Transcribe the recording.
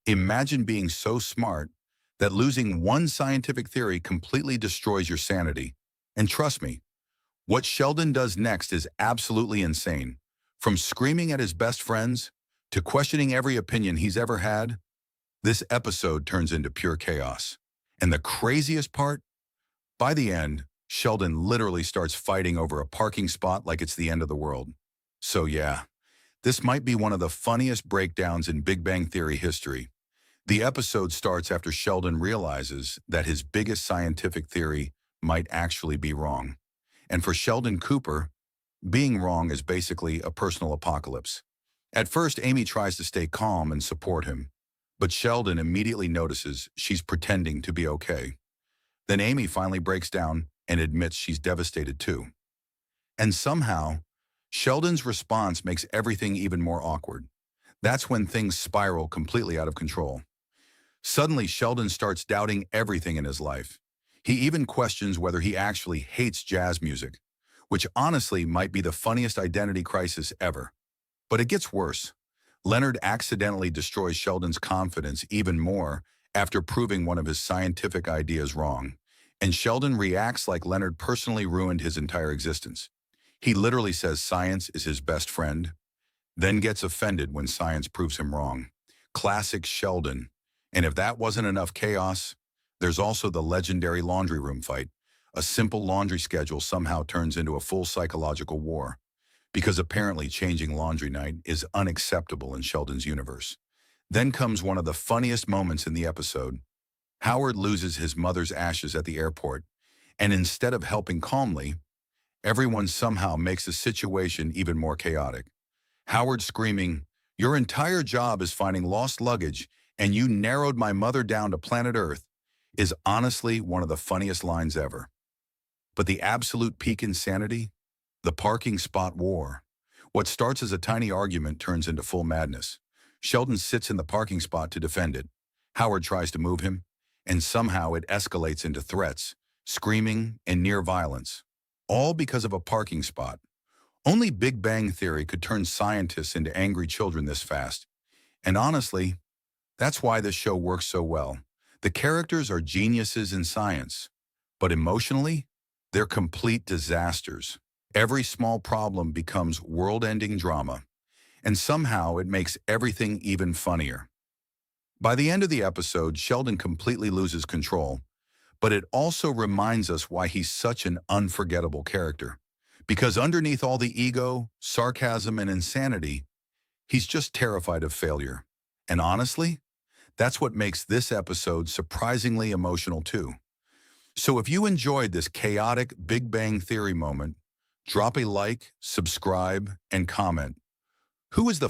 Imagine being so smart that losing one scientific theory completely destroys your sanity. And trust me, what Sheldon does next is absolutely insane. From screaming at his best friends to questioning every opinion he's ever had, this episode turns into pure chaos. And the craziest part? By the end, Sheldon literally starts fighting over a parking spot like it's the end of the world. So yeah, this might be one of the funniest breakdowns in Big Bang Theory history. The episode starts after Sheldon realizes that his biggest scientific theory might actually be wrong. And for Sheldon Cooper, being wrong is basically a personal apocalypse. At first, Amy tries to stay calm and support him, but Sheldon immediately notices she's pretending to be okay. Then Amy finally breaks down and admits she's devastated too. And somehow, Sheldon's response makes everything even more awkward. That's when things spiral completely out of control. Suddenly, Sheldon starts doubting everything in his life. He even questions whether he actually hates jazz music, which honestly might be the funniest identity crisis ever. But it gets worse. Leonard accidentally destroys Sheldon's confidence even more after proving one of his scientific ideas wrong. And Sheldon reacts like Leonard personally ruined his entire existence. He literally says science is his best friend, then gets offended when science proves him wrong. Classic Sheldon. And if that wasn't enough chaos, there's also the legendary laundry room fight. A simple laundry schedule somehow turns into a full psychological war, because apparently changing laundry night is unacceptable in Sheldon's universe. Then comes one of the funniest moments in the episode. Howard loses his mother's ashes at the airport, and instead of helping calmly, everyone somehow makes the situation even more chaotic. Howard screaming, "Your entire job is finding lost luggage, and you narrowed my mother down to planet Earth," is honestly one of the funniest lines ever. But the absolute peak insanity? The parking spot war. What starts as a tiny argument turns into full madness. Sheldon sits in the parking spot to defend it. Howard tries to move him, and somehow it escalates into threats, screaming, and near violence. All because of a parking spot. Only Big Bang Theory could turn scientists into angry children this fast. And honestly, that's why this show works so well. The characters are geniuses in science, but emotionally, they're complete disasters. Every small problem becomes world-ending drama, and somehow it makes everything even funnier. By the end of the episode, Sheldon completely loses control, but it also reminds us why he's such an unforgettable character. Because underneath all the ego, sarcasm, and insanity, he's just terrified of failure. And honestly, that's what makes this episode surprisingly emotional too. So if you enjoyed this chaotic Big Bang Theory moment, drop a like, subscribe, and comment. Who is the